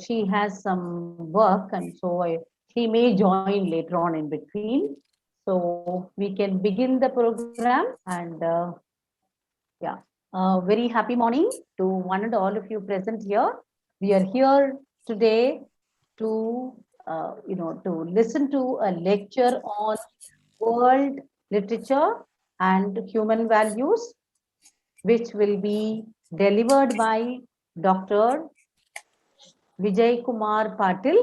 she has some work, and so she may join later on in between. So we can begin the program, and yeah, very happy morning to one and all of you present here. We are here today to, to listen to a lecture on world literature and human values, which will be delivered by Dr. Vijay Kumar Patil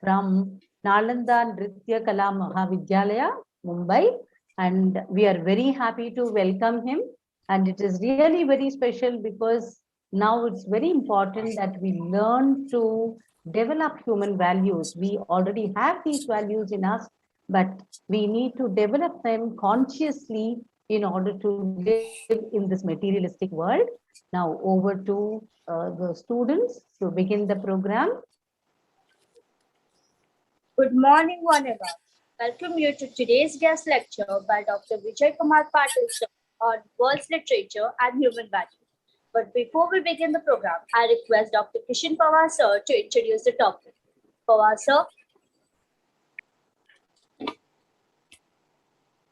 from Nalanda Nritya Kala Mahavidyalaya, Mumbai. And we are very happy to welcome him. And it is really very special because now it's very important that we learn to develop human values. We already have these values in us, but we need to develop them consciously in order to live in this materialistic world. Now over to the students to begin the program. Good morning, one and all. Welcome you to today's guest lecture by Dr. Vijay Kumar Patil sir on world literature and human values. But before we begin the program, I request Dr. Kishan Pawar sir to introduce the topic. Pawar sir.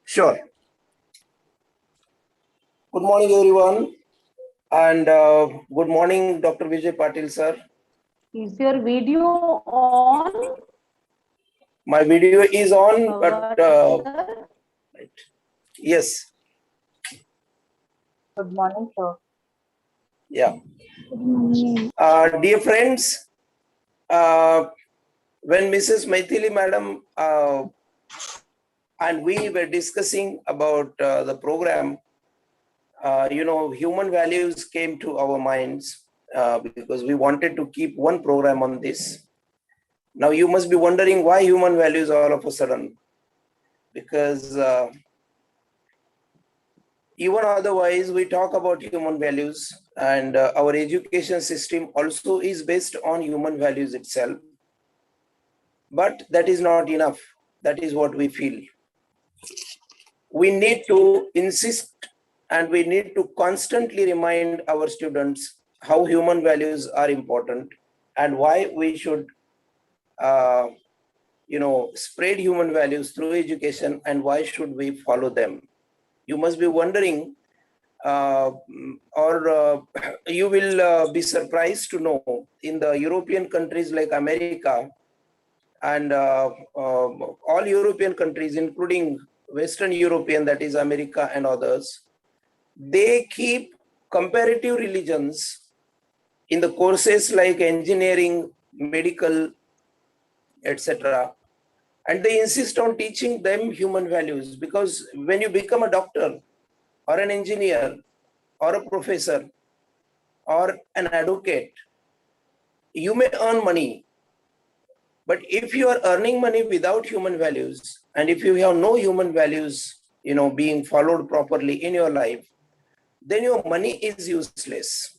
Sure. Good morning, everyone. And good morning, Dr. Vijay Patil, sir. Is your video on? My video is on, but right. Yes. Good morning, sir. Yeah. Dear friends, when Mrs. Maithili madam and we were discussing about the program, human values came to our minds because we wanted to keep one program on this. Now you must be wondering why human values all of a sudden, because even otherwise we talk about human values, and our education system also is based on human values itself. But that is not enough. That is what we feel. We need to insist and we need to constantly remind our students how human values are important and why we should spread human values through education, and why should we follow them. You must be wondering, you will be surprised to know, in the European countries like America and all European countries, including Western European, that is America and others, they keep comparative religions in the courses like engineering, medical, etc. And they insist on teaching them human values, because when you become a doctor or an engineer or a professor or an advocate, you may earn money. But if you are earning money without human values, and if you have no human values, being followed properly in your life, then your money is useless.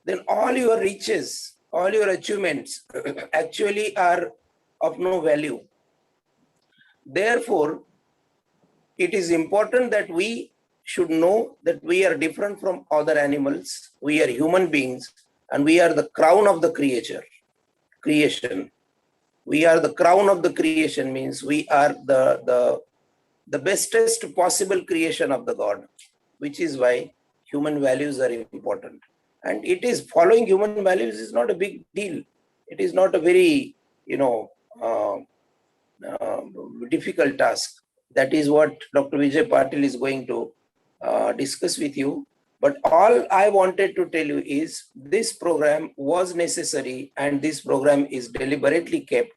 Then all your riches, all your achievements actually are of no value. Therefore, it is important that we should know that we are different from other animals. We are human beings, and we are the crown of the creation. We are the crown of the creation, means we are the bestest possible creation of the God, which is why human values are important. And it is following human values is not a big deal. It is not a very, difficult task. That is what Dr. Vijay Patil is going to discuss with you. But all I wanted to tell you is this program was necessary, and this program is deliberately kept.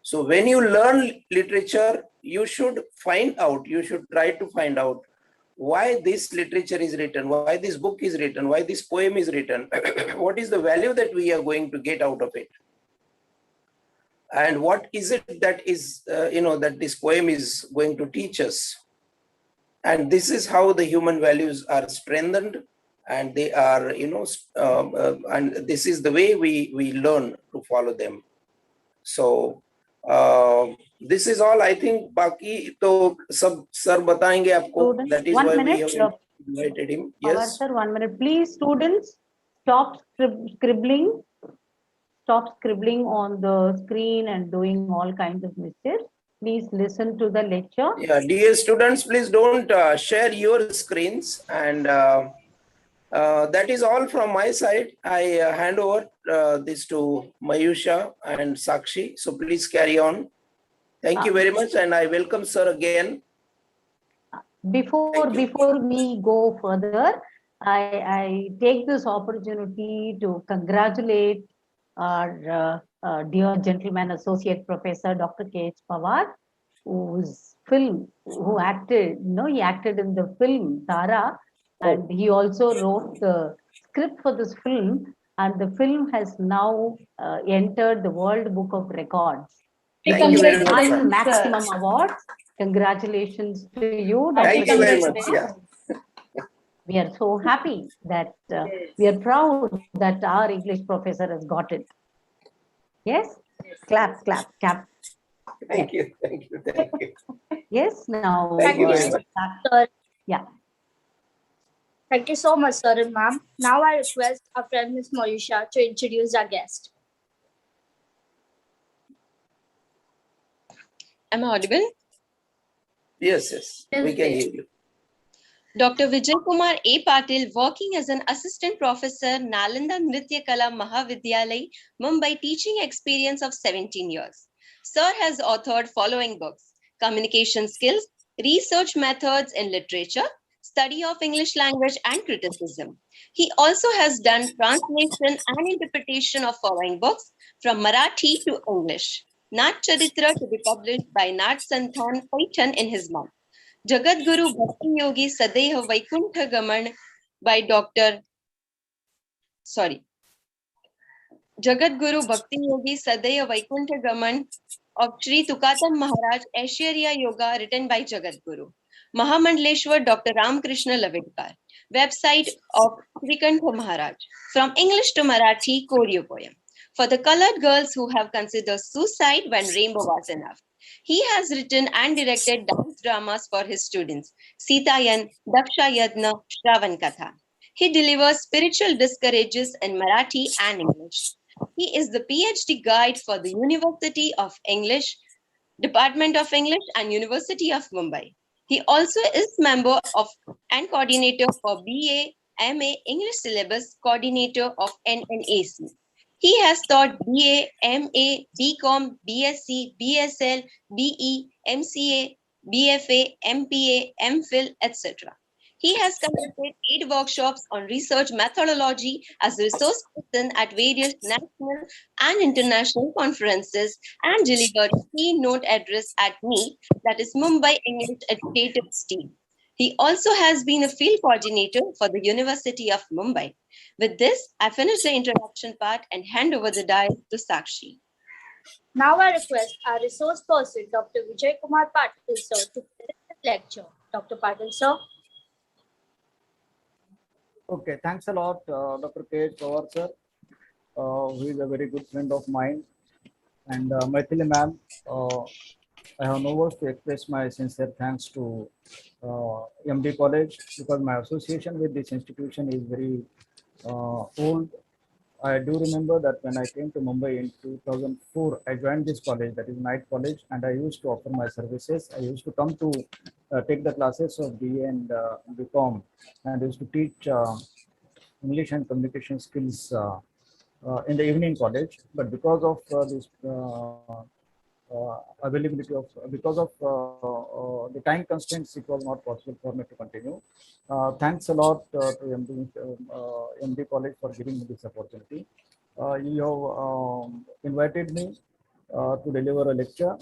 So when you learn literature, you should try to find out why this literature is written, why this book is written, why this poem is written, what is the value that we are going to get out of it. And what is it that is, that this poem is going to teach us. And this is how the human values are strengthened, and they are, and this is the way we learn to follow them. So this is all. I think baki to sab sir batayenge aapko. That is why we have invited him. Yes. Sir, 1 minute, please. Students, stop scribbling. stop scribbling on the screen and doing all kinds of mistakes. Please listen to the lecture. Yeah, dear students, please don't share your screens. And that is all from my side. I hand over this to Mayusha and Sakshi. So please carry on. Thank you very much. And I welcome sir again. Before we go further, I take this opportunity to congratulate our dear gentleman associate professor Dr. K.H. Pawar, who acted, he acted in the film Tara, and he also wrote the script for this film, and the film has now entered the World Book of Records. Thank you very much. 9 maximum awards. Congratulations to you. Thank you very much. Yeah. We are so happy that we are proud that our English professor has got it. Yes? Clap, clap, clap. Thank you. Thank you. Thank you. Yes, now. Thank you very much. Sir. Yeah. Thank you so much, sir and ma'am. Now I request our friend Ms. Mayusha to introduce our guest. Am I audible? Yes, yes. We can hear you. Dr. Vijay Kumar A. Patil, working as an assistant professor, Nalanda Nritya Kala Mahavidyalay, Mumbai, teaching experience of 17 years. Sir has authored following books: Communication Skills, Research Methods in Literature, Study of English Language and Criticism. He also has done translation and interpretation of following books from Marathi to English. Nat Charitra to be published by Nat Santhan Paitan in his month. Jagat Guru Bhakti Yogi Sadeha Vaikuntha Gaman by Jagat Guru Bhakti Yogi Sadeha Vaikuntha Gaman of Sri Tukatam Maharaj Aishwarya Yoga, written by Jagat Guru. Mahamandleshwar Dr. Ramakrishna Lavidkar. Website of Srikantha Maharaj. From English to Marathi, choreo poem. For the colored girls who have considered suicide when rainbow was enough. He has written and directed dance dramas for his students, Sitayan, Daksha Yadna, Shravan Katha. He delivers spiritual discourages in Marathi and English. He is the PhD guide for the University of English, Department of English and University of Mumbai. He also is member of and coordinator for BA, MA English syllabus coordinator of NNAC. He has taught BA, MA, BCom, BSc, BSL, BE, MCA, BFA, MPA, MPhil, etc. He has conducted 8 workshops on research methodology as a resource person at various national and international conferences and delivered a keynote address at MEET, that is Mumbai English Educators Team. He also has been a field coordinator for the University of Mumbai. With this, I finish the introduction part and hand over the dais to Sakshi. Now I request our resource person, Dr. Vijay Kumar Patil, sir, to present the lecture. Dr. Patil, sir. Okay, thanks a lot, Dr. K.H. Pawar, sir, who is a very good friend of mine. And Maithili ma'am, I have no words to express my sincere thanks to MD College, because my association with this institution is very old. I do remember that when I came to Mumbai in 2004, I joined this college, that is Knight College, and I used to offer my services. I used to come to take the classes of BA and BCom, and I used to teach English and communication skills in the evening college. But because of this availability of, because of the time constraints, it was not possible for me to continue. Thanks a lot to MD College for giving me this opportunity. You have invited me to deliver a lecture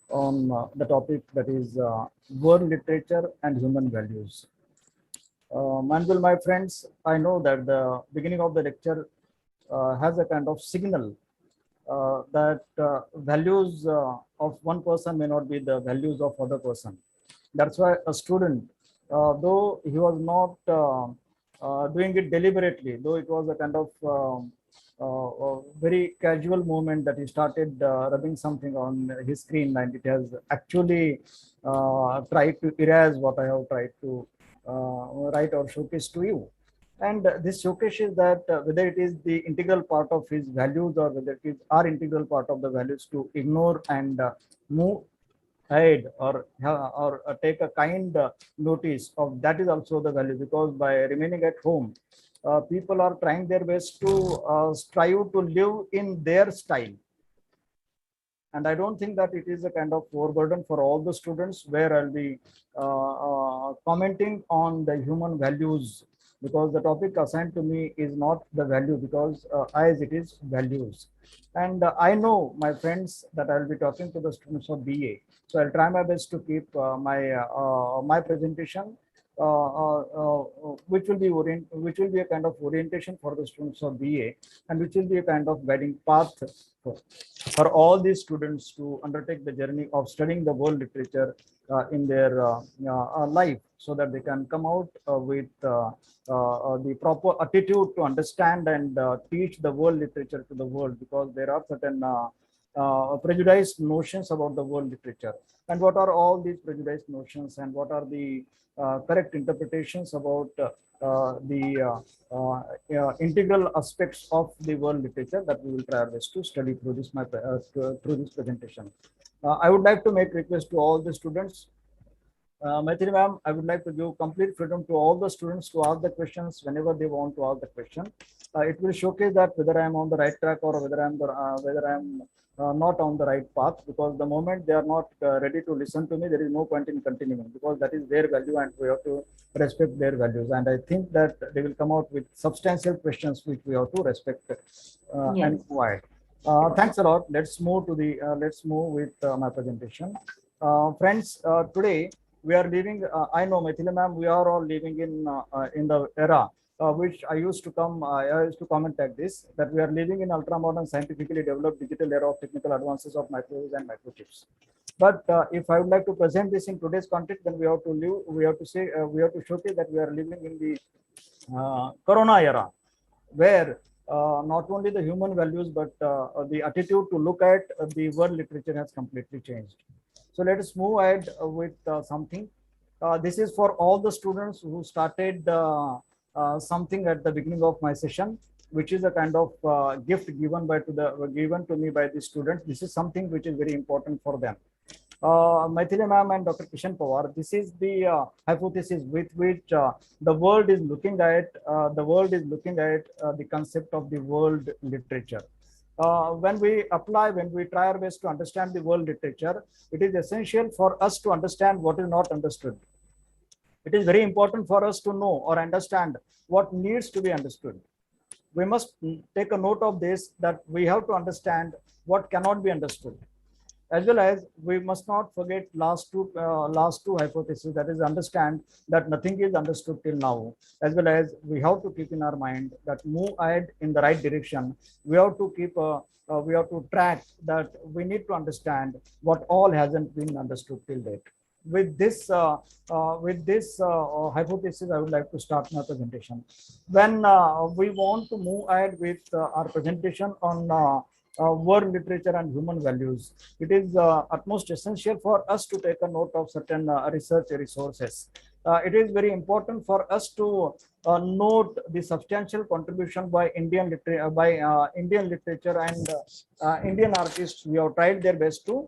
on the topic, that is world literature and human values. Manuel, my friends, I know that the beginning of the lecture has a kind of signal that values of one person may not be the values of other person. That's why a student, though he was not doing it deliberately, though it was a kind of very casual movement that he started rubbing something on his screen, and it has actually tried to erase what I have tried to write or showcase to you. And this showcases that whether it is the integral part of his values or whether it is our integral part of the values to ignore and move ahead or take a kind notice of, that is also the value, because by remaining at home, people are trying their best to strive to live in their style. And I don't think that it is a kind of overburden for all the students, where I'll be commenting on the human values, because the topic assigned to me is not the value, because as it is values. And I know, my friends, that I'll be talking to the students of BA. So I'll try my best to keep my presentation, which will be a kind of orientation for the students of BA, and which will be a kind of guiding path for all these students to undertake the journey of studying the world literature in their life, so that they can come out with the proper attitude to understand and teach the world literature to the world, because there are certain prejudiced notions about the world literature. And what are all these prejudiced notions, and what are the correct interpretations about the integral aspects of the world literature, that we will try our best to study through this through this presentation. I would like to make request to all the students. Maithili ma'am, I would like to give complete freedom to all the students to ask the questions whenever they want to ask the question. It will showcase that whether I am on the right track or whether I am not on the right path, because the moment they are not ready to listen to me, there is no point in continuing, because that is their value and we have to respect their values. And I think that they will come out with substantial questions which we have to respect and quiet. Thanks a lot. Let's move to the with my presentation. Friends, today we are living, I know, Maithili ma'am, we are all living in the era which I used to comment like this, that we are living in ultra-modern, scientifically developed digital era of technical advances of microwaves and microchips. But if I would like to present this in today's context, then we have to showcase that we are living in the Corona era, where not only the human values, but the attitude to look at the world literature has completely changed. So let us move ahead with something. This is for all the students who started something at the beginning of my session, which is a kind of gift given to me by the students. This is something which is very important for them. Maithili ma'am and Dr. Kishan Pawar, this is the hypothesis with which the world is looking at the concept of the world literature. When we try our best to understand the world literature, it is essential for us to understand what is not understood. It is very important for us to know or understand what needs to be understood. We must take a note of this, that we have to understand what cannot be understood, as well as we must not forget last two hypotheses, that is, understand that nothing is understood till now, as well as we have to keep in our mind that move ahead in the right direction. We have to track that we need to understand what all hasn't been understood till date. With this hypothesis, I would like to start my presentation. When we want to move ahead with our presentation on world literature and human values, it is utmost essential for us to take a note of certain research resources. It is very important for us to note the substantial contribution by Indian literature and Indian artists. We have tried their best to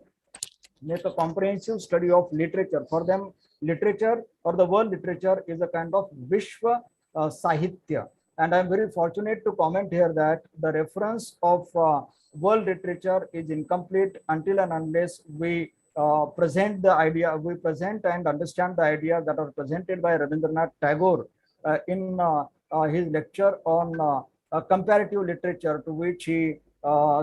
make a comprehensive study of literature. For them, literature or the world literature is a kind of Vishwa Sahitya. And I'm very fortunate to comment here that the reference of world literature is incomplete until and unless we present and understand the ideas that are presented by Rabindranath Tagore in his lecture on comparative literature, to which he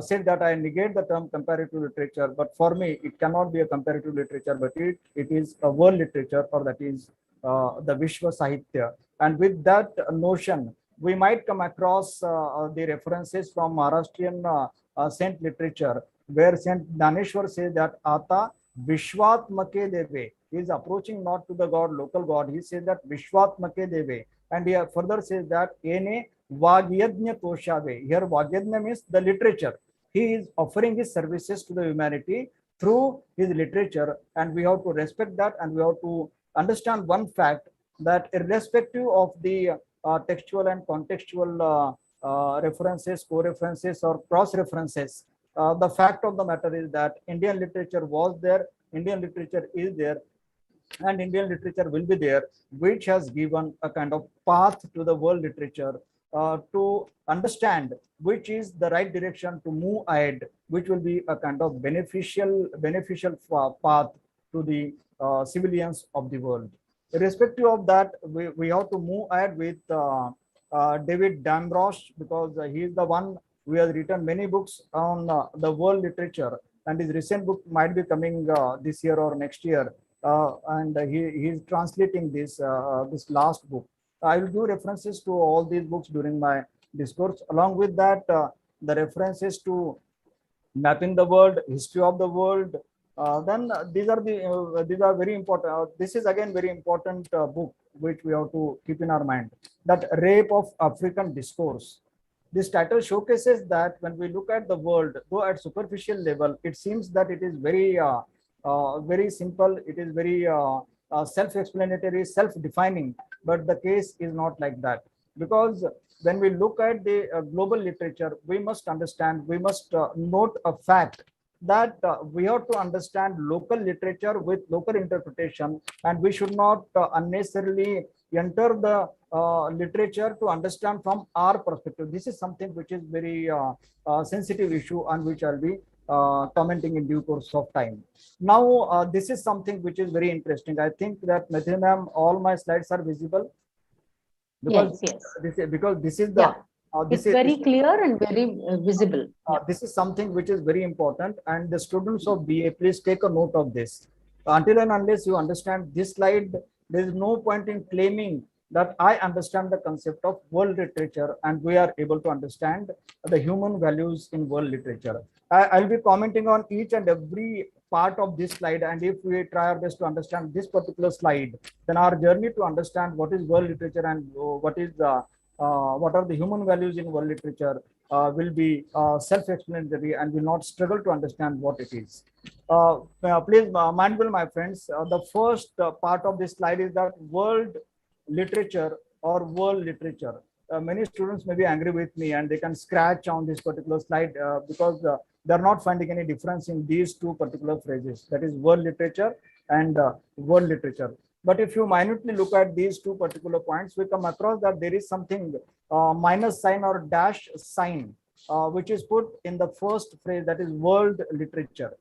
said that I negate the term comparative literature, but for me it cannot be a comparative literature, but it is a world literature, or that is the Vishwa Sahitya. And with that notion, we might come across the references from Maharashtrian Saint literature, where Saint Dhaneshwar says that Ata Vishwatmake Deve. He is approaching not to the god, local god. He says that Vishwatmake Deve. And he further says that Ene Vagyadnya Koshave. Here Vagyadnya means the literature. He is offering his services to the humanity through his literature, and we have to respect that, and we have to understand one fact, that irrespective of the textual and contextual references, co-references, or cross-references. The fact of the matter is that Indian literature was there, Indian literature is there, and Indian literature will be there, which has given a kind of path to the world literature to understand which is the right direction to move ahead, which will be a kind of beneficial path to the civilians of the world. Irrespective of that, we have to move ahead with David Damrosch, because he is the one who has written many books on the world literature, and his recent book might be coming this year or next year. And he is translating this last book. I will give references to all these books during my discourse. Along with that, the references to Mapping the World, History of the World. Then these are very important. This is again very important book which we have to keep in our mind. That Rape of African Discourse. This title showcases that when we look at the world, though at superficial level, it seems that it is very simple. It is very self-explanatory, self-defining, but the case is not like that. Because when we look at the global literature, we must understand, we must note a fact that we have to understand local literature with local interpretation, and we should not unnecessarily enter the literature to understand from our perspective. This is something which is very sensitive issue, and which I'll be commenting in due course of time. Now, this is something which is very interesting. I think that, Maithili ma'am, all my slides are visible. Because Yes, this is the yeah. It's very clear and very visible. This is something which is very important, and the students of BA, please take a note of this. Until and unless you understand this slide, there is no point in claiming that I understand the concept of world literature and we are able to understand the human values in world literature. I'll be commenting on each and every part of this slide, and if we try our best to understand this particular slide, then our journey to understand what is world literature and what are the human values in world literature will be self-explanatory, and will not struggle to understand what it is. Please mindful, my friends, the first part of this slide is that world literature or world literature. Many students may be angry with me, and they can scratch on this particular slide because they're not finding any difference in these two particular phrases, that is world literature and world literature. But if you minutely look at these two particular points, we come across that there is something minus sign or dash sign, which is put in the first phrase, that is world literature.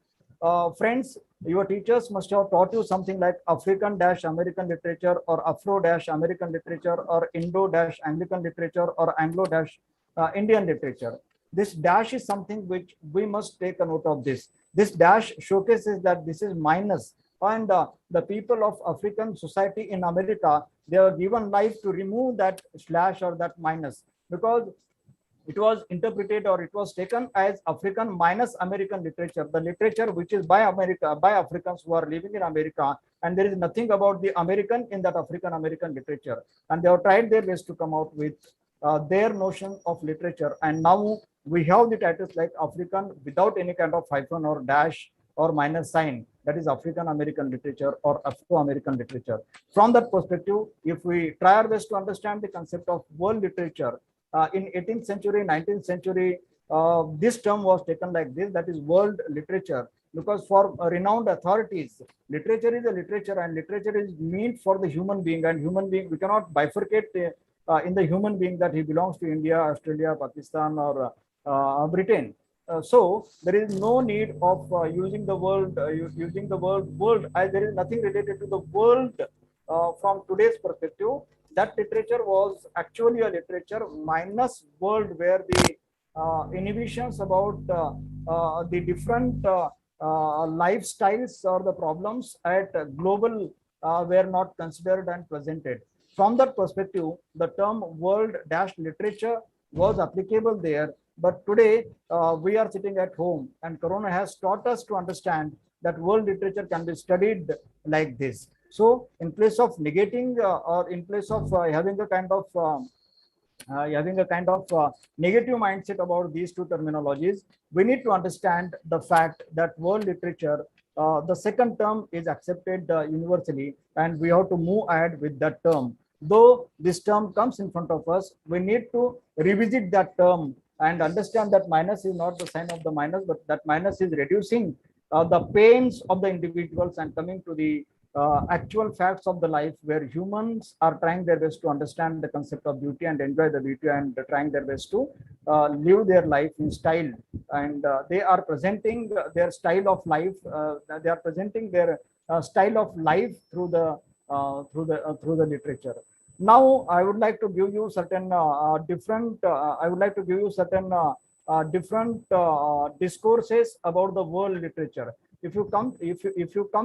Friends, your teachers must have taught you something like African-American literature, or Afro-American literature, or Indo-Anglican literature, or Anglo-Indian literature. This dash is something which we must take a note of this. This dash showcases that this is minus, and the people of African society in America, they are given life to remove that slash or that minus, because it was interpreted, or it was taken as African minus American literature, the literature which is by Africans who are living in America, and there is nothing about the American in that African American literature. And they have tried their best to come out with their notion of literature. And now we have the titles like African without any kind of hyphen or dash or minus sign, that is African American literature or Afro American literature. From that perspective, if we try our best to understand the concept of world literature, in 18th century, 19th century, this term was taken like this, that is world literature, because for renowned authorities, literature is a literature, and literature is meant for the human being, and human being, we cannot bifurcate in the human being that he belongs to India, Australia, Pakistan, or Britain. So there is no need of using the word world, as there is nothing related to the world from today's perspective. That literature was actually a literature minus world, where the inhibitions about the different lifestyles or the problems at global were not considered and presented. From that perspective, the term world-literature was applicable there. But today we are sitting at home, and Corona has taught us to understand that world literature can be studied like this. So in place of negating or in place of having a kind of negative mindset about these two terminologies, we need to understand the fact that world literature, the second term is accepted universally, and we have to move ahead with that term. Though this term comes in front of us, we need to revisit that term and understand that minus is not the sign of the minus, but that minus is reducing the pains of the individuals and coming to the actual facts of the life, where humans are trying their best to understand the concept of beauty and enjoy the beauty, and trying their best to live their life in style. And they are presenting their style of life. They are presenting their style of life through the literature. Now, I would like to give you certain different. I would like to give you certain different discourses about the world literature. If you come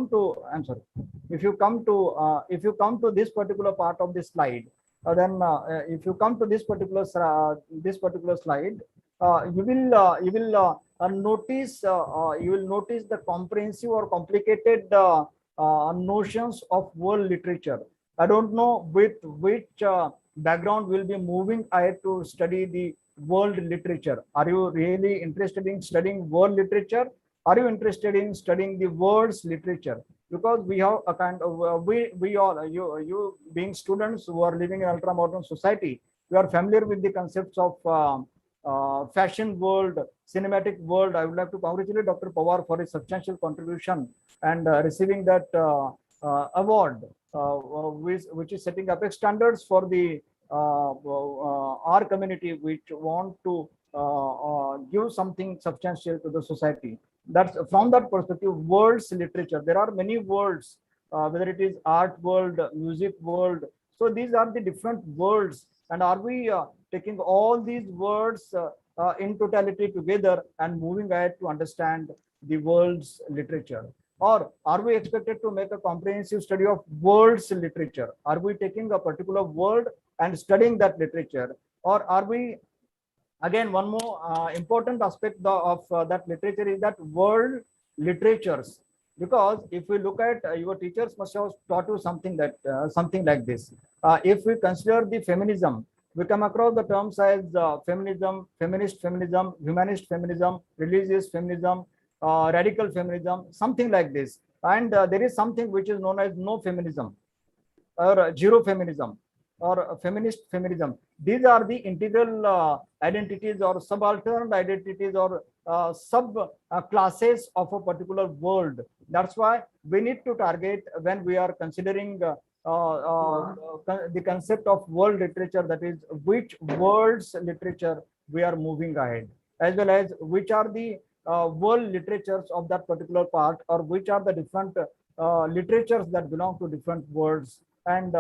to, I'm sorry, if you come to this particular part of this slide, then if you come to this particular slide, you will notice the comprehensive or complicated notions of world literature. I don't know with which background will be moving ahead to study the world literature. Are you really interested in studying world literature? Are you interested in studying the world's literature? Because we have a kind of we all, you being students who are living in ultra modern society, you are familiar with the concepts of fashion world, cinematic world. I would like to congratulate Dr. Pawar for his substantial contribution and receiving that award, which is setting up standards for the our community, which want to give something substantial to the society. That's from that perspective, world's literature. There are many worlds, whether it is art world, music world. So these are the different worlds. And are we taking all these words in totality together and moving ahead to understand the world's literature? Or are we expected to make a comprehensive study of world's literature? Are we taking a particular world and studying that literature? Or are we, again, one more important aspect of that literature is that world literatures. Because if we look at your teachers must have taught you something that something like this. If we consider the feminism, we come across the terms as feminism, feminist feminism, humanist feminism, religious feminism, radical feminism, something like this. And there is something which is known as no feminism or zero feminism or feminist feminism. These are the integral identities or subaltern identities or sub classes of a particular world. That's why we need to target when we are considering the concept of world literature, that is which world's literature we are moving ahead, as well as which are the world literatures of that particular part, or which are the different literatures that belong to different worlds. And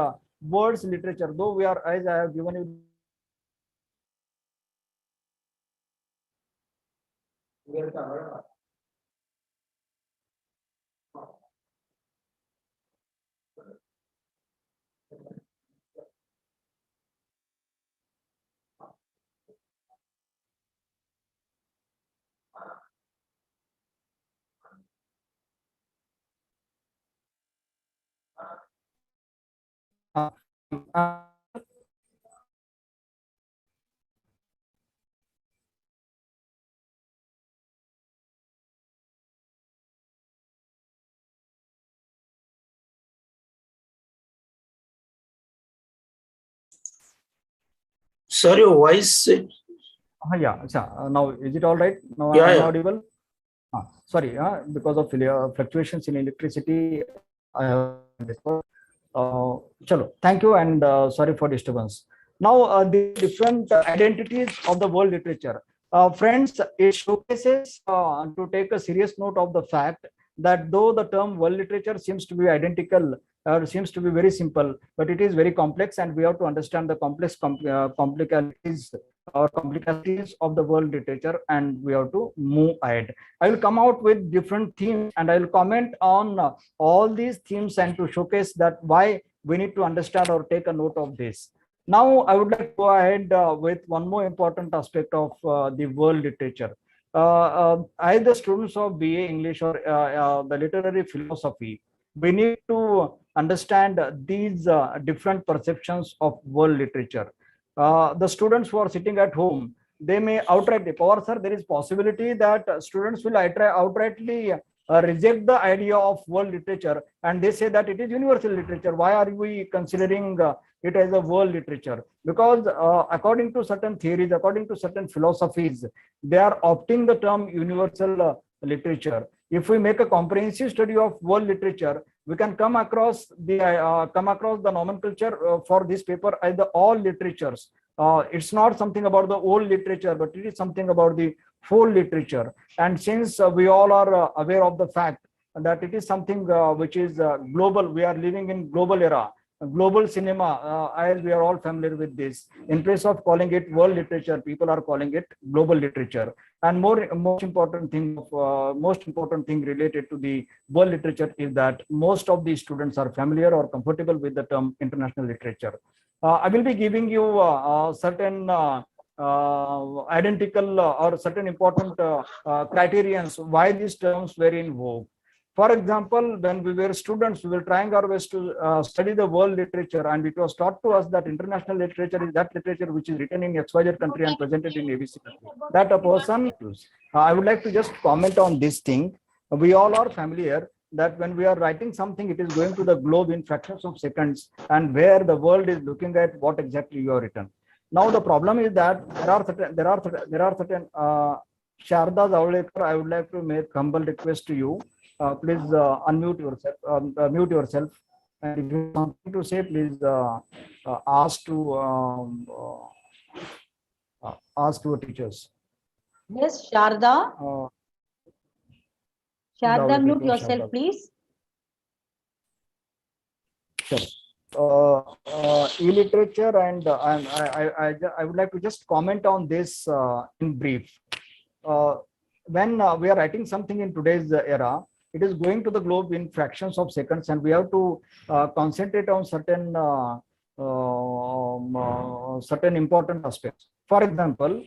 world's literature, though we are, as I have given you, Sir, your voice. yeah, now is it all right? Now Yeah, I'm yeah. audible. Sorry, because of fluctuations in electricity, I have chalo, thank you, and sorry for disturbance. Now, the different identities of the world literature. Friends, it showcases to take a serious note of the fact that though the term world literature seems to be identical or seems to be very simple, but it is very complex, and we have to understand the complexities or complexities of the world literature, and we have to move ahead. I will come out with different themes, and I will comment on all these themes and to showcase that why we need to understand or take a note of this. Now, I would like to go ahead with one more important aspect of the world literature. As the students of BA English or the literary philosophy, we need to understand these different perceptions of world literature. The students who are sitting at home, they may outrightly, Pawar sir, there is possibility that students will outrightly reject the idea of world literature, and they say that it is universal literature. Why are we considering it as a world literature? Because according to certain theories, according to certain philosophies, they are opting the term universal literature. If we make a comprehensive study of world literature, we can come across the nomenclature for this paper as the all literatures. It's not something about the old literature, but it is something about the full literature. And since we all are aware of the fact that it is something which is global, we are living in global era, global cinema, as we are all familiar with this. In place of calling it world literature, people are calling it global literature. And most important thing related to the world literature is that most of the students are familiar or comfortable with the term international literature. I will be giving you certain identical or certain important criterions why these terms were in vogue. For example, when we were students, we were trying our best to study the world literature, and it was taught to us that international literature is that literature which is written in XYZ country and presented in ABC country. That a person, I would like to just comment on this thing. We all are familiar that when we are writing something, it is going to the globe in fractions of seconds, and where the world is looking at what exactly you have written. Now the problem is that there are certain Sharda Zavlekar, I would like to make humble request to you. Please unmute yourself, mute yourself, and if you have something to say, please ask to teachers. Yes, Sharda. Sharda, mute yourself, Sharda. please. Sure. E-literature, and I would like to just comment on this in brief. When we are writing something in today's era, it is going to the globe in fractions of seconds, and we have to concentrate on certain certain important aspects. For example,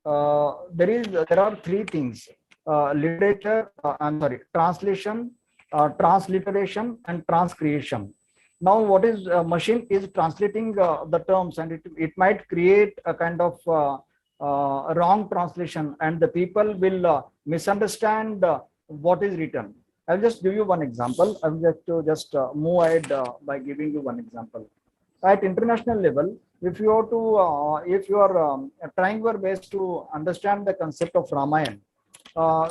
there are three things: literature, translation, transliteration, and transcreation. Now, what is machine is translating the terms, and it might create a kind of wrong translation, and the people will misunderstand what is written. I'll just give you one example. I will just move ahead by giving you one example. At international level, if you are trying your best to understand the concept of Ramayana,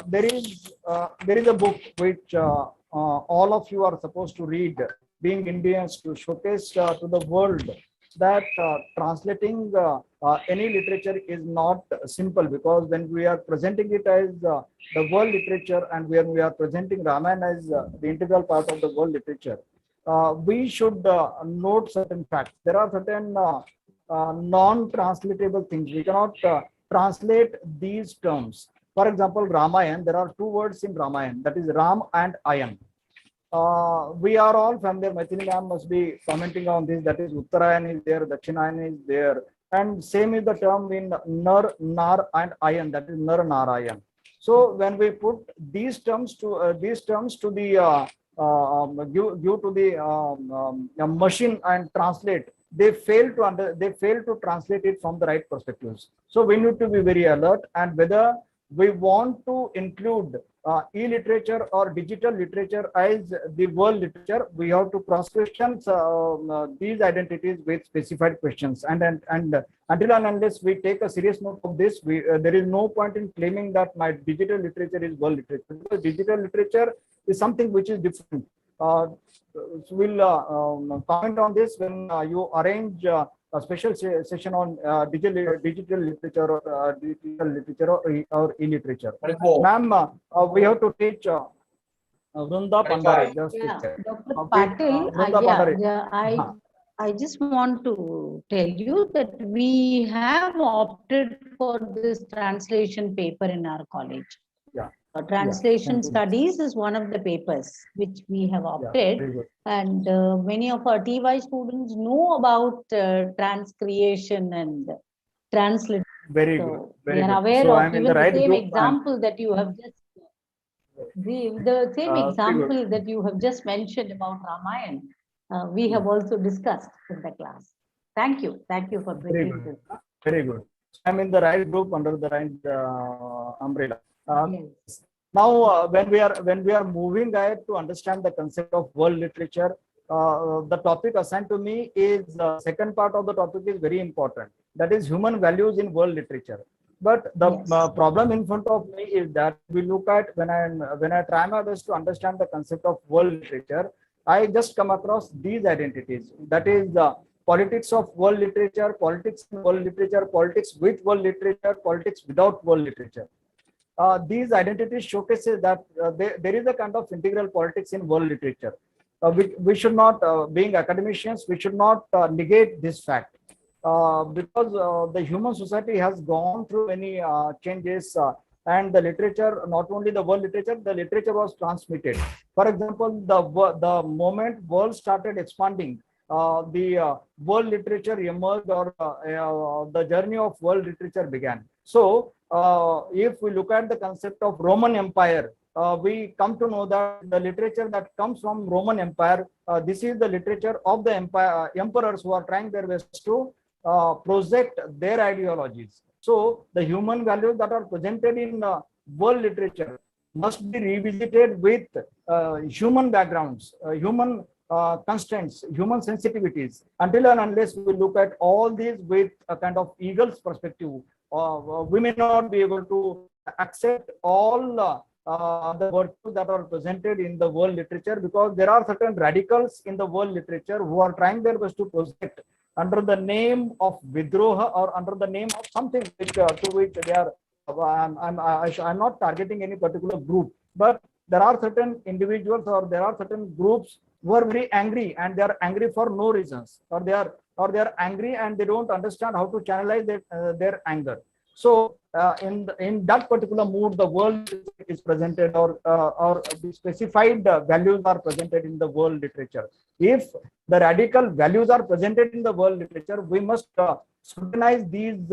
there is a book which all of you are supposed to read, being Indians, to showcase to the world that translating any literature is not simple, because when we are presenting it as the world literature, and when we are presenting Ramayana as the integral part of the world literature, we should note certain facts. There are certain non-translatable things. We cannot translate these terms. For example, Ramayana, there are two words in Ramayana, that is Ram and Ayan. We are all familiar, Maithili ma'am must be commenting on this, that is Uttarayan is there, Dakshinayan is there, and same is the term in Nar, Nar and Ayan, that is Nar, Narayan. So when we put these terms to the give to the machine and translate, they fail to translate it from the right perspectives. So we need to be very alert, and whether we want to include e-literature or digital literature as the world literature, we have to cross-question these identities with specified questions. And until and unless we take a serious note of this, there is no point in claiming that my digital literature is world literature. Because digital literature is something which is different. We'll comment on this when you arrange a special session on digital literature or e-literature. Ma'am, we have to teach Vrunda Pandare. Dr. Patil, I just want to tell you that we have opted for this translation paper in our college. Yeah. Translation studies is one of the papers which we have opted, and many of our TY students know about transcreation and translation. Very so good. Very we are good. aware So of I'm in even the right same group. example that you have just the same example that you have just mentioned about Ramayana. We have also discussed in the class. Thank you for bringing this. Very good. I'm in the right group under the right umbrella. Yes. Now, when we are moving ahead to understand the concept of world literature, the topic assigned to me is second part of the topic is very important. That is human values in world literature. But the Yes. problem in front of me is that we look at when I try my best to understand the concept of world literature, I just come across these identities. That is politics of world literature, politics in world literature, politics with world literature, politics without world literature. These identities showcases that there is a kind of integral politics in world literature. We should not, being academicians, we should not negate this fact. Because the human society has gone through many changes, and the literature, not only the world literature, the literature was transmitted. For example, the moment world started expanding, the world literature emerged, or the journey of world literature began. So, if we look at the concept of Roman Empire, we come to know that the literature that comes from Roman Empire, this is the literature of the empire, emperors who are trying their best to project their ideologies. So the human values that are presented in world literature must be revisited with human backgrounds, human constraints, human sensitivities. Until and unless we look at all these with a kind of eagle's perspective, we may not be able to accept all the virtues that are presented in the world literature, because there are certain radicals in the world literature who are trying their best to project under the name of Vidroha, or under the name of something which, to which they are, I'm not targeting any particular group, but there are certain individuals, or there are certain groups who are very angry, and they are angry for no reasons, or they are angry and they don't understand how to channelize their anger. So in that particular mood, the world is presented, or the specified values are presented in the world literature. If the radical values are presented in the world literature, we must scrutinize these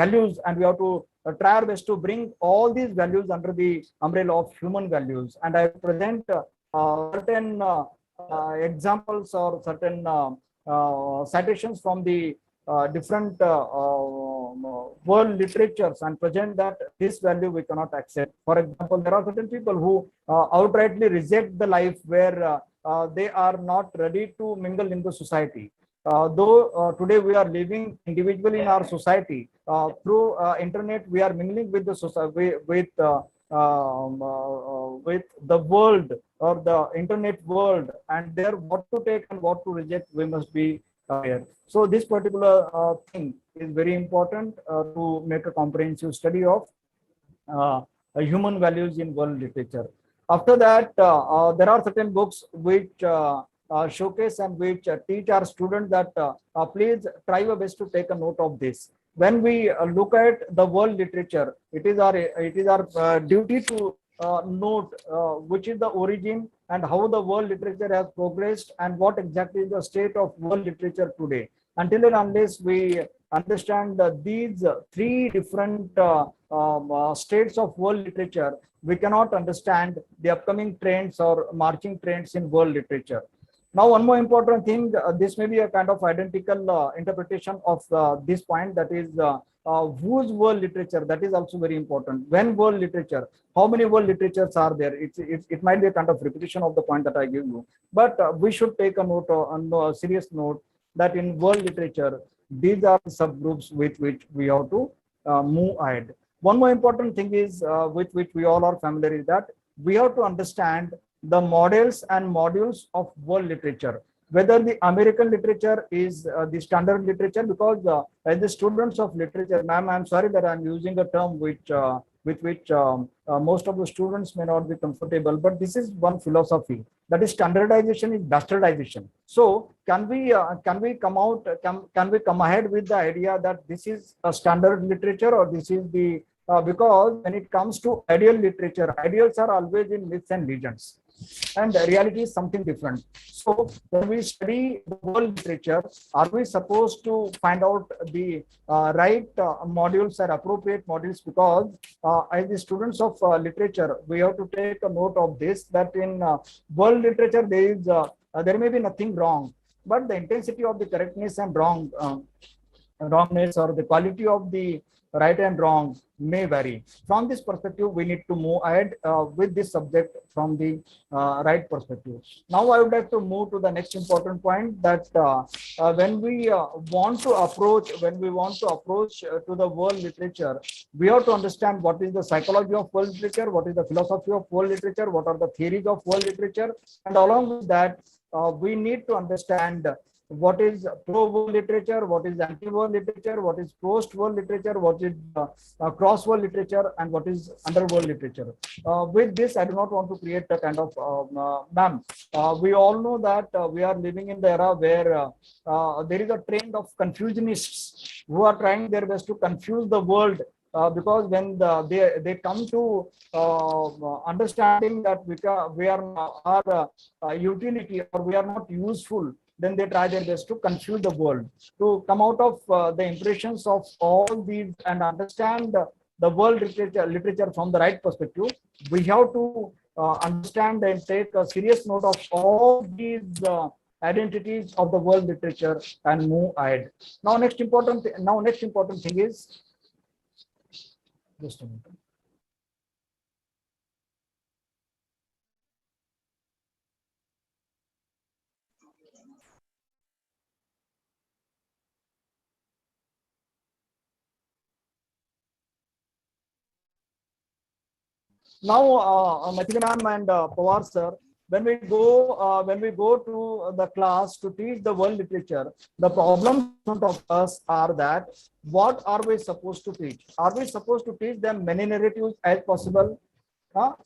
values, and we have to try our best to bring all these values under the umbrella of human values. And I present certain examples, or certain citations from the different world literatures, and present that this value we cannot accept. For example, there are certain people who outrightly reject the life where they are not ready to mingle in the society. Though today we are living individually in our society, through internet we are mingling with the society, with the world, or the internet world, and there what to take and what to reject, we must be aware. So this particular thing is very important to make a comprehensive study of human values in world literature. After that, there are certain books which showcase and which teach our students that please try your best to take a note of this. When we look at the world literature, it is our duty to note which is the origin and how the world literature has progressed, and what exactly is the state of world literature today. Until and unless we understand these three different states of world literature, we cannot understand the upcoming trends or marching trends in world literature. Now, one more important thing, this may be a kind of identical interpretation of this point, that is whose world literature, that is also very important. When world literature, how many world literatures are there? It might be a kind of repetition of the point that I give you, but we should take a note, a serious note, that in world literature, these are subgroups with which we have to move ahead. One more important thing is with which we all are familiar, is that we have to understand the models and modules of world literature, whether the American literature is the standard literature, because as the students of literature, ma'am, I'm sorry that I'm using a term which with which most of the students may not be comfortable, but this is one philosophy, that is standardization is bastardization. So can we come ahead with the idea that this is a standard literature, or this is the because when it comes to ideal literature, ideals are always in myths and legends, and the reality is something different. So when we study the world literature, are we supposed to find out the right modules and appropriate modules? Because as the students of literature, we have to take a note of this, that in world literature there may be nothing wrong, but the intensity of the correctness and wrongness, or the quality of the right and wrong may vary. From this perspective, we need to move ahead with this subject from the right perspective. Now, I would like to move to the next important point, that when we want to approach to the world literature, we have to understand what is the psychology of world literature, what is the philosophy of world literature, what are the theories of world literature, and along with that, we need to understand what is pro-world literature, what is anti-world literature, what is post-world literature, what is cross-world literature, and what is underworld literature. With this, I do not want to create a kind of we all know that we are living in the era where there is a trend of confusionists who are trying their best to confuse the world, because when they come to understanding that we are utility, or we are not useful, then they try their best to confuse the world. To come out of the impressions of all these and understand the world literature from the right perspective, we have to understand and take a serious note of all these identities of the world literature and move ahead. Now, next important thing is, just a minute. Now, Mathili ma'am and Pawar sir, when we go to the class to teach the world literature, the problems in front of us are that what are we supposed to teach? Are we supposed to teach them many narratives as possible?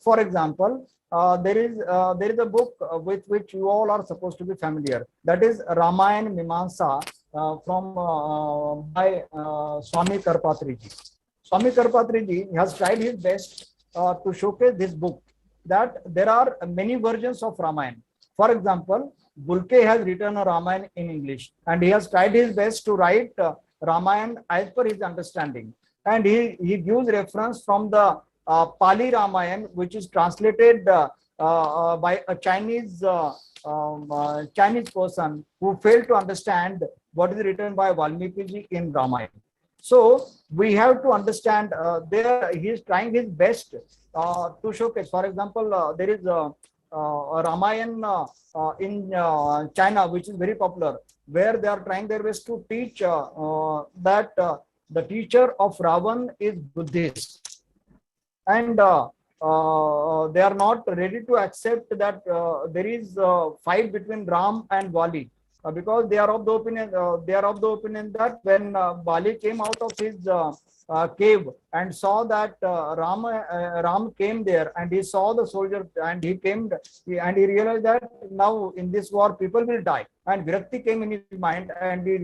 For example, there is a book with which you all are supposed to be familiar. That is Ramayana Mimamsa from by Swami Karpatriji. Swami Karpatriji has tried his best to showcase this book, that there are many versions of Ramayana. For example, Bulke has written a Ramayana in English, and he has tried his best to write Ramayana as per his understanding. And he gives reference from the Pali Ramayana, which is translated by a Chinese person who failed to understand what is written by Valmiki Ji in Ramayana. So we have to understand there he is trying his best to showcase. For example, there is a Ramayana in China, which is very popular, where they are trying their best to teach that the teacher of Ravan is Buddhist, and they are not ready to accept that there is a fight between Ram and Vali. Because they are of the opinion that when Bali came out of his cave and saw that Ram came there, and he saw the soldier, and he realized that now in this war people will die, and Virakti came in his mind, and he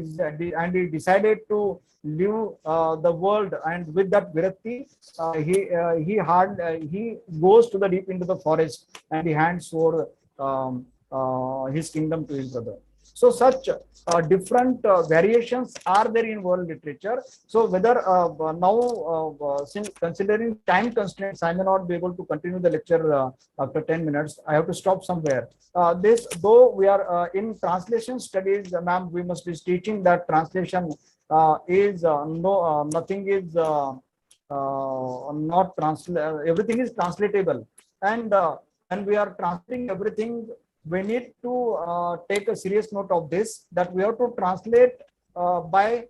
decided to leave the world, and with that Virakti he goes to the deep into the forest, and he hands over his kingdom to his brother. So such different variations are there in world literature. So whether now, since considering time constraints, I may not be able to continue the lecture after 10 minutes. I have to stop somewhere. This, though we are in translation studies, ma'am, we must be teaching that translation is nothing is not everything is translatable, and when we are translating everything, we need to take a serious note of this, that we have to translate by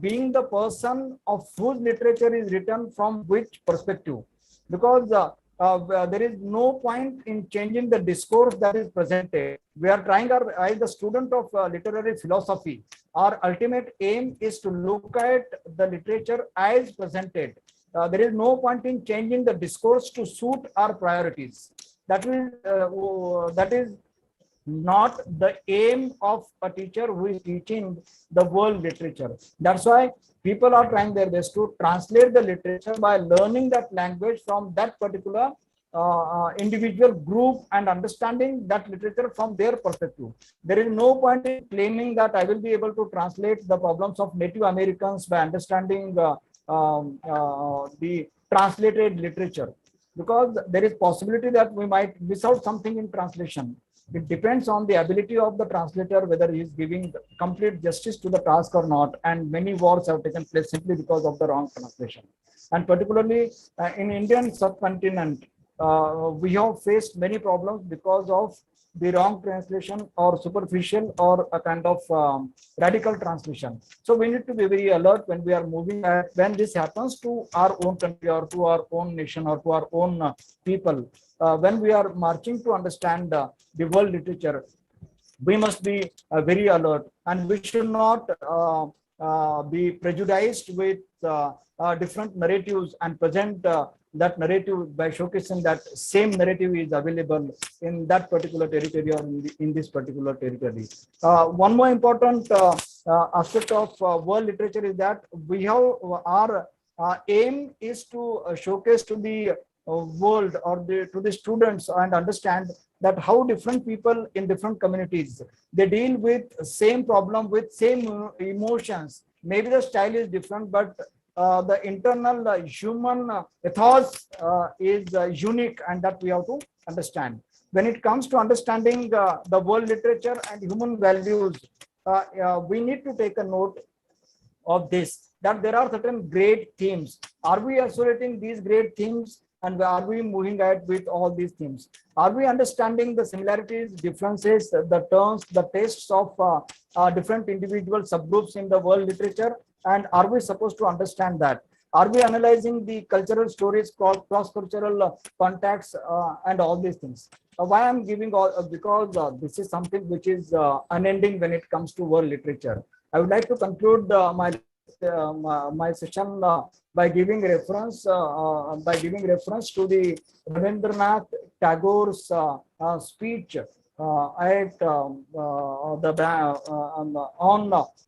being the person of whose literature is written from which perspective, because there is no point in changing the discourse that is presented. We are trying as the student of literary philosophy, our ultimate aim is to look at the literature as presented. There is no point in changing the discourse to suit our priorities. That is not the aim of a teacher who is teaching the world literature. That's why people are trying their best to translate the literature by learning that language from that particular individual group and understanding that literature from their perspective. There is no point in claiming that I will be able to translate the problems of Native Americans by understanding the translated literature, because there is possibility that we might miss out something in translation. It depends on the ability of the translator, whether he is giving complete justice to the task or not. And many wars have taken place simply because of the wrong translation. And particularly in Indian subcontinent, we have faced many problems because of the wrong translation or superficial or a kind of radical translation. So we need to be very alert when we are moving when this happens to our own country or to our own nation or to our own people. When we are marching to understand the world literature, we must be very alert, and we should not be prejudiced with different narratives and present that narrative by showcasing that same narrative is available in that particular territory or in this particular territory. One more important aspect of world literature is that we have our aim is to showcase to the world or to the students and understand that how different people in different communities, they deal with same problem with same emotions. Maybe the style is different, but the internal human ethos is unique, and that we have to understand. When it comes to understanding the world literature and human values, we need to take a note of this, that there are certain great themes. Are we isolating these great themes, and are we moving ahead with all these themes? Are we understanding the similarities, differences, the terms, the tastes of different individual subgroups in the world literature? And are we supposed to understand that? Are we analyzing the cultural stories, cross-cultural contacts, and all these things? Why I'm giving all, because this is something which is unending when it comes to world literature. I would like to conclude my session by giving reference to the Rabindranath Tagore's speech at on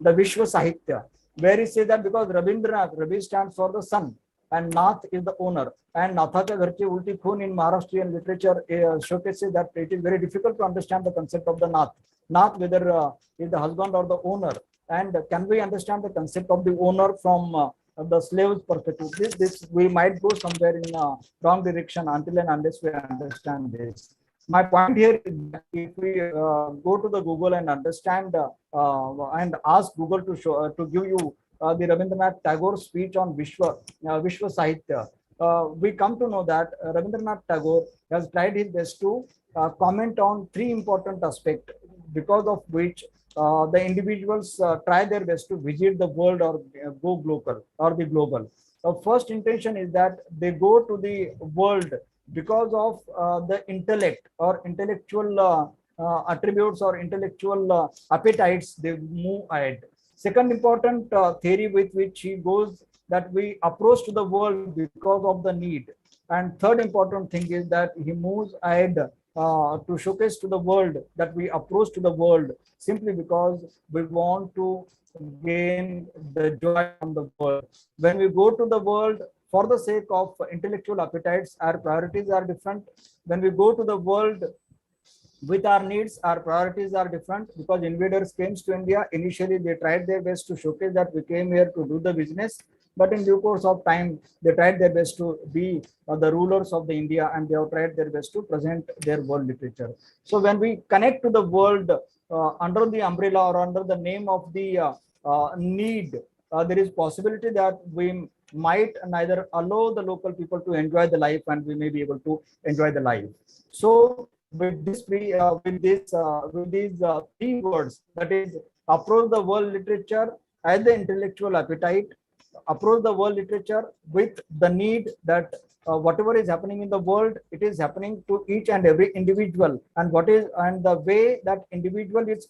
the Vishwa Sahitya, where he says that because Rabi stands for the sun and Nath is the owner, and Nathacha Gharche Ulti Khun in Maharashtrian literature showcases that it is very difficult to understand the concept of the Nath. Nath, whether is the husband or the owner, and can we understand the concept of the owner from the slave's perspective? This we might go somewhere in wrong direction until and unless we understand this. My point here is that if we go to the Google and understand and ask Google to show to give you the Rabindranath Tagore speech on Vishwa Sahitya, we come to know that Rabindranath Tagore has tried his best to comment on three important aspects, because of which the individuals try their best to visit the world or go local or the global. The first intention is that they go to the world because of the intellect or intellectual attributes or intellectual appetites, they move ahead. Second important theory with which he goes, that we approach to the world because of the need. And third important thing is that he moves ahead to showcase to the world that we approach to the world simply because we want to gain the joy from the world. When we go to the world for the sake of intellectual appetites, our priorities are different. When we go to the world with our needs, our priorities are different, because invaders came to India. Initially, they tried their best to showcase that we came here to do the business. But in due course of time, they tried their best to be the rulers of the India, and they have tried their best to present their world literature. So when we connect to the world under the umbrella or under the name of the need, there is possibility that we might neither allow the local people to enjoy the life, and we may be able to enjoy the life. So with these three words, that is, approach the world literature as the intellectual appetite, approach the world literature with the need that whatever is happening in the world, it is happening to each and every individual, and the way that individual is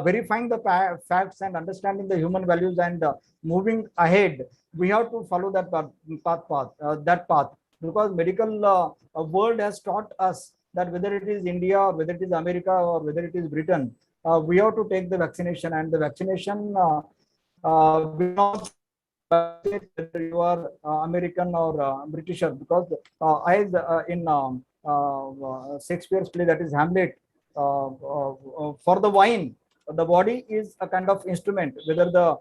verifying the facts and understanding the human values and moving ahead, we have to follow that path, because medical world has taught us that whether it is India or whether it is America or whether it is Britain, we have to take the vaccination, and the vaccination will not whether you are American or Britisher, because in Shakespeare's play, that is Hamlet, for the wine, the body is a kind of instrument, whether the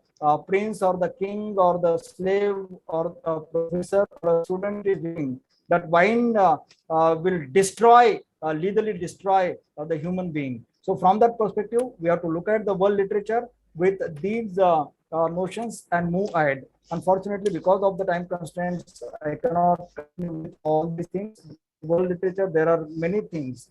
prince or the king or the slave or a professor or a student is doing, that wine will destroy legally destroy the human being. So from that perspective, we have to look at the world literature with these notions and move ahead. Unfortunately, because of the time constraints, I cannot continue with all these things. World literature, there are many things.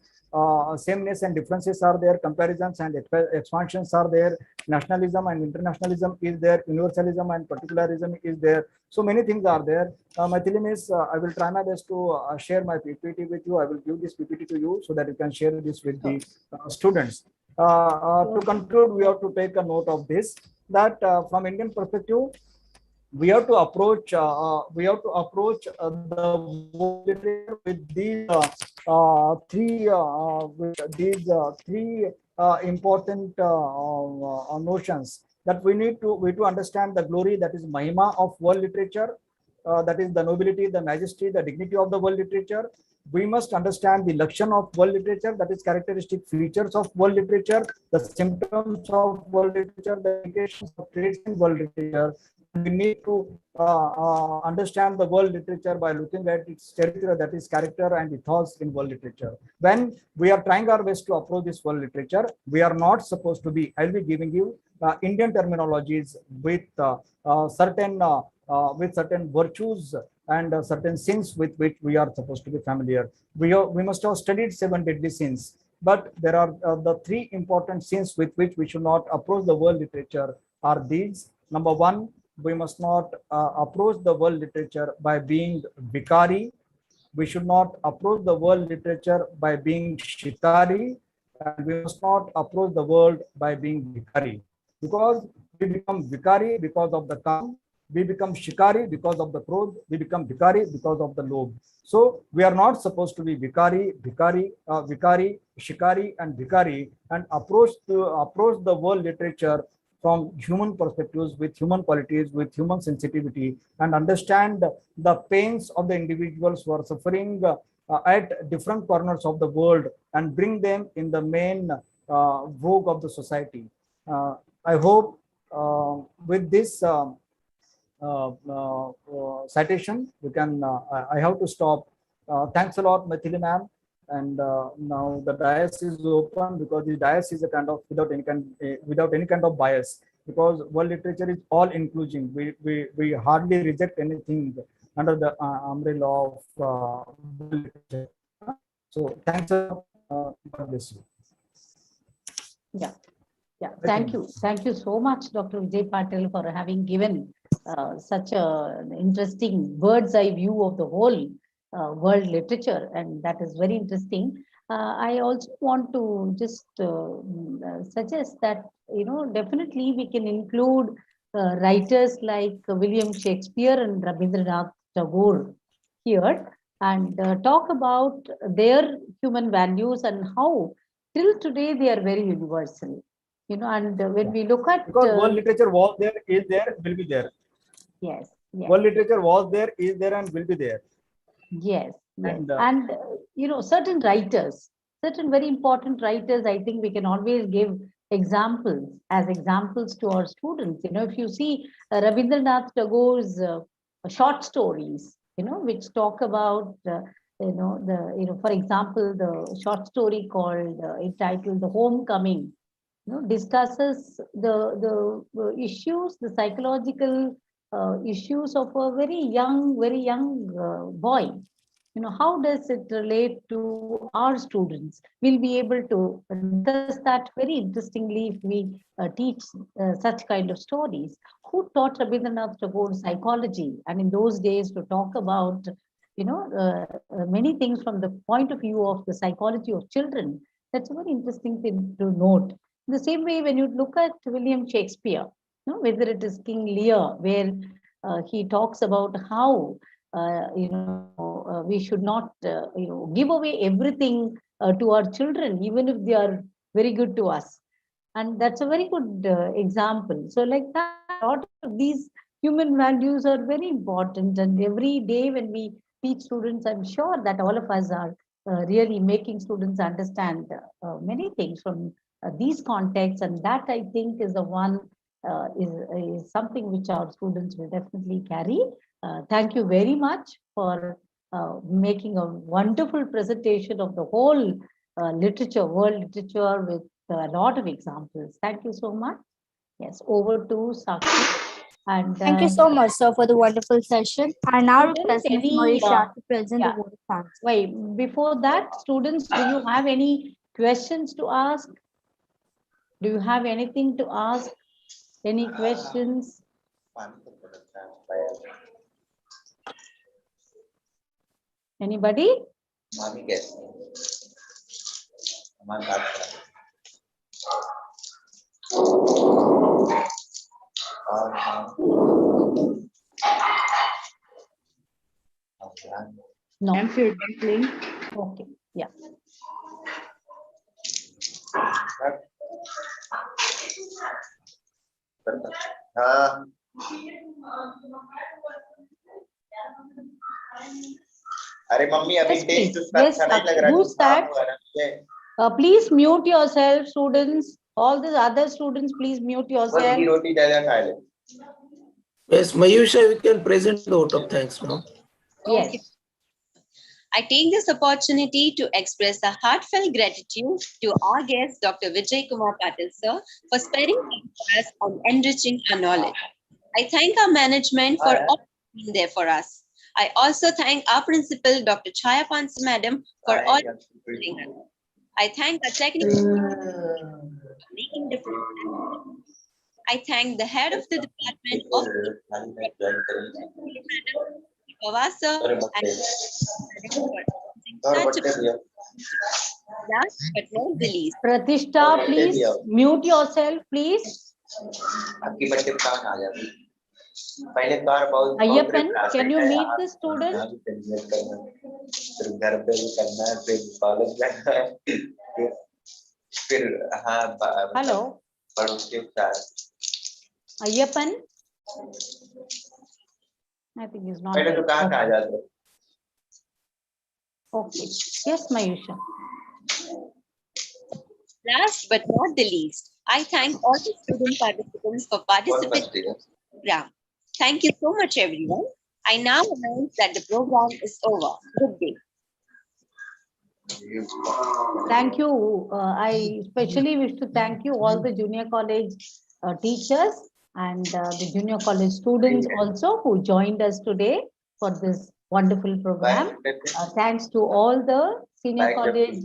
Sameness and differences are there, comparisons and expansions are there, nationalism and internationalism is there, universalism and particularism is there. So many things are there. Maithili, I will try my best to share my PPT with you. I will give this PPT to you so that you can share this with the students. To conclude, we have to take a note of this, that from Indian perspective, we have to approach the world literature with these three important notions, that we need to understand the glory, that is mahima of world literature, that is the nobility, the majesty, the dignity of the world literature. We must understand the lakshan of world literature, that is characteristic features of world literature, the symptoms of world literature, the indications of traits in world literature. We need to understand the world literature by looking at its territory, that is character and ethos in world literature. When we are trying our best to approach this world literature, we are not supposed to be, I'll be giving you Indian terminologies with certain virtues and certain sins with which we are supposed to be familiar. We must have studied 7 deadly sins, but there are the 3 important sins with which we should not approach the world literature are these. Number 1, we must not approach the world literature by being Vikari. We should not approach the world literature by being Shikari, and we must not approach the world by being Vikari. Because we become Vikari because of the Kam, we become Shikari because of the Krodh, we become Vikari because of the Lobh. So we are not supposed to be Vikari, Shikari, and Vikari, and approach the world literature from human perspectives, with human qualities, with human sensitivity, and understand the pains of the individuals who are suffering at different corners of the world, and bring them in the main vogue of the society. I hope with this citation, we can. I have to stop. Thanks a lot, Maithili ma'am. And now the dais is open, because the dais is a kind of without any kind of bias, because world literature is all inclusive. We hardly reject anything under the umbrella of world literature. So thanks a lot. God bless you. Yeah. Thank you so much, Dr. Vijay Patil, for having given such an interesting bird's eye view of the whole world literature, and that is very interesting. I also want to just suggest that, definitely we can include writers like William Shakespeare and Rabindranath Tagore here, and talk about their human values and how till today they are very universal. And when we look at because world literature was there, is there, will be there. Yes. World literature was there, is there, and will be there. Yes. And, certain writers, certain very important writers, I think we can always give examples to our students. If you see Rabindranath Tagore's short stories, which talk about, for example, the short story called, entitled The Homecoming, discusses the issues, the psychological issues of a very young boy. How does it relate to our students? We'll be able to discuss that very interestingly if we teach such kind of stories. Who taught Rabindranath Tagore psychology? And in those days, to talk about, many things from the point of view of the psychology of children, that's a very interesting thing to note. In the same way, when you look at William Shakespeare, whether it is King Lear, where he talks about how we should not give away everything to our children, even if they are very good to us, and that's a very good example. So like that, a lot of these human values are very important, and every day when we teach students, I'm sure that all of us are really making students understand many things from these contexts, and that I think is the one is something which our students will definitely carry. Thank you very much for making a wonderful presentation of the whole literature, world literature, with a lot of examples. Thank you so much. Yes, over to Sakshi. And Thank you so much, sir, for the wonderful session. I now Students, request Ms. any, Marisha to present yeah. the vote of thanks. wait, before that, students, do you have any questions to ask? Do you have anything to ask? Any questions? Anybody? No. I'm feedback link. Okay, yeah. अरे mummy अभी Yes, test please. उसका Yes, अच्छा नहीं लग रहा who's that? हुआ ना मुझे Please mute yourself, students. All the other students, please mute बस घी yourself. रोटी ज्यादा खा ले Yes, Mayusha, you can present the vote of thanks now. Yes. Okay. I take this opportunity to express a heartfelt gratitude to our guest, Dr. Vijay Kumar Patil, sir, for sparing time for us and enriching our knowledge. I thank our management for all being there for us. I also thank our principal, Dr. Chaya Pansa Madam, for all supporting us. I thank our technical for making difference. I thank the head of the department of Pavasa and such a last but not the least. Pratishtha, please mute yourself, please. आपकी बच्चे कहाँ आ जाती पहले तो और बहुत Ayyappan, can you meet the student? फिर घर पे भी करना है फिर कॉलेज जाना है फिर हाँ Hello, पड़ोस के साथ Ayyappan. I think he's not पहले there. तो कहाँ आ जाते Okay. Yes, Mayusha. Last but not the least, I thank all the student participants for participating in the program. Thank you so much, everyone. I now announce that the program is over. Good day. Thank you. I especially wish to thank you all the junior college teachers and the junior college students also who joined us today for this wonderful program. Thanks to all the senior college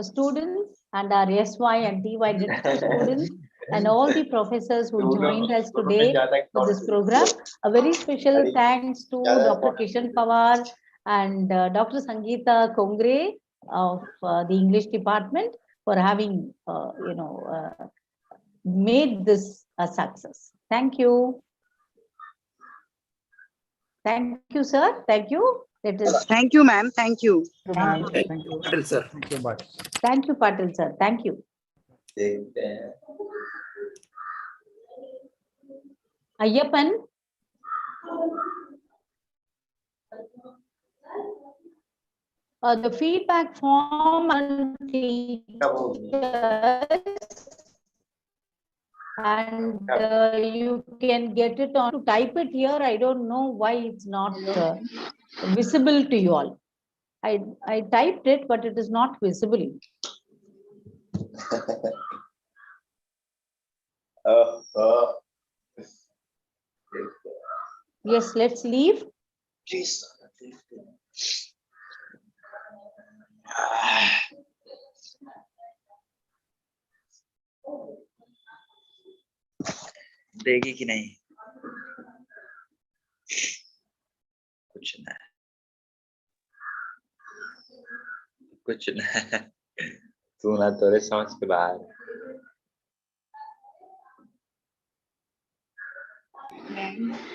students and our SY and TY digital students and all the professors who joined us today for this program. A very special thanks to Dr. Kishan Pawar and Dr. Sangeeta Kongre of the English department for having, made this a success. Thank you. Thank you, sir. Thank you. It is. Thank you, ma'am. Thank you. Thank Thank you. you. Patil, sir. Thank you. Bye. Thank you, Patil, sir. Thank you. देखते हैं Ayyappan. The feedback form and you can get it on to type it here. I don't know why it's not visible to you all. I typed it, but it is not visible. Yes, let's leave. देगी कि नहीं कुछ ना तू ना तोरे समझ के बाहर Ma'am.